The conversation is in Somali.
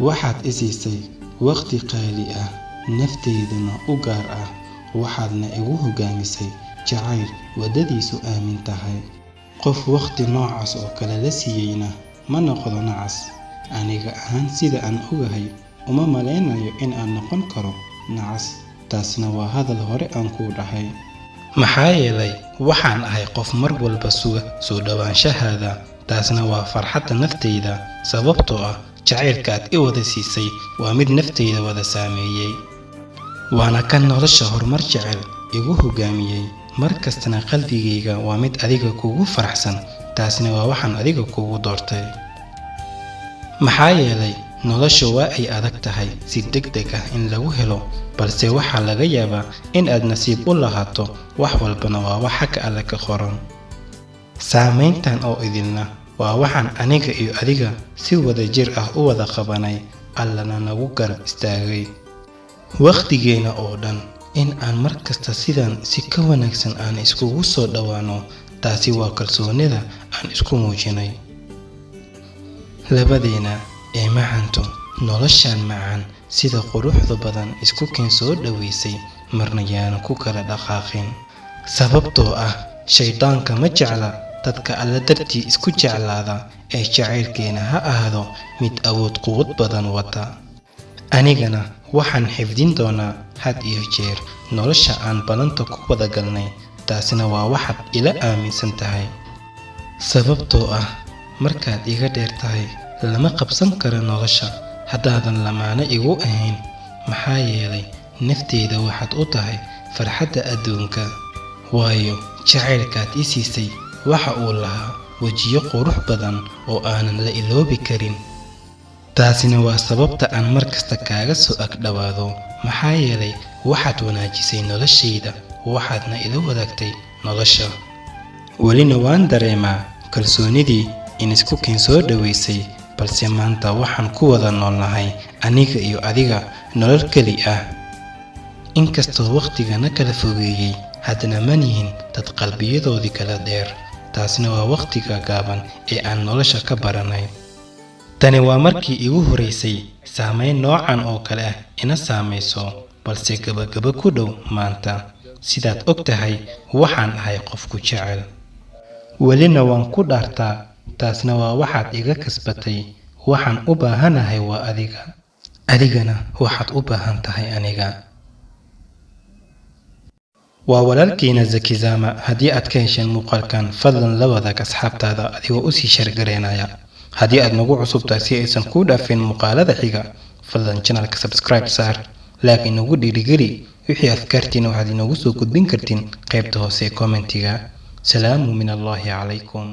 waxaad isiisay waqti qaali ah nafteedana u gaar ah waxaadna igu hogaamisay jacayl wadadiisu aamin tahay qof waqti noocaas oo kale la siiyeyna ma noqdo nacas aniga ahaan sida aan ogahay uma maleynayo in aan noqon karo nacas taasna waa hadal hore aan ku dhahay maxaa yeelay waxaan ahay qof mar walba suga soo dhawaanshahaada taasna waa farxadda nafteyda sababtoo ah jacaylka aad i wada siisay waa mid nafteyda wada saameeyey waana kan nolosha horumar jecel igu hogaamiyey markastana qalbigayga waa mid adiga kugu faraxsan taasna waa waxaan adiga kugu doortay maxaa yeelay nolosha waa ay adag tahay si degdeg ah in lagu helo balse waxaa laga yaabaa in aad nasiib u lahaato wax walbana waa wax xagga alle ka qoran saameyntan oo idilna waa waxaan aniga iyo adiga si wada jir ah u wada qabanay allana nagu garab istaagay waqtigeena oo dhan in aan markasta sidan si ka wanaagsan aan iskugu soo dhawaano taasi waa kalsoonida aan isku muujinay labadeena ee macanto noloshan macaan sida quruxda badan isku keen soo dhaweysay marna yaana ku kala dhaqaaqin sababtoo ah shaydaanka ma jecla dadka alla dartii isku jeclaada ee jacaylkeena ha ahaado mid awood quwad badan wata anigana waxaan xifdin doonaa had iyo jeer nolosha aan balanta ku wada galnay taasina waa waxaad ila aaminsan tahay sababtoo ah markaad iga dheer tahay lama qabsan karo nolosha haddaadan lamaana igu ahayn maxaa yeelay nafteyda waxaad u tahay farxadda adduunka waayo jacaylkaad i siisay waxa uu lahaa wejiyo qurux badan oo aanan la iloobi karin taasina waa sababta aan markasta kaaga soo agdhawaado maxaa yeelay waxaad wanaajisay noloshayda waxaadna ila wadaagtay nolosha welina waan dareemaa kalsoonidii in isku keen soo dhaweysay balse maanta waxaan ku wada noolnahay aniga iyo adiga nolol keli ah inkastoo waqtigana kala fogeeyey haddana ma nihin dad qalbiyadoodii kala dheer taasna waa waqtiga gaaban ee aan nolosha ka baranay tani waa markii igu horeysay saameyn noocan oo kale ah ina saamayso balse gabagaba ku dhow maanta sidaad og tahay waxaan ahay qofku jecel welina waan ku dhaartaa taasna waa waxaad iga kasbatay waxaan u baahanahay waa adiga adigana waxaad u baahan tahay aniga waa walaalkiina Zaki Zama haddii aad ka hesheen muuqaalkan fadlan la wadaag asxaabtaada adigoo u sii shargareynaya haddii aad nagu cusub tahay si aysan kuu dhaafin muuqaalada xiga fadlan channelka subscribe saar like inagu dhiirigeli wixii afkaartiina waxaad inagu soo gudbin kartiin qaybta hoose commentiga salaamu min allahi calaykum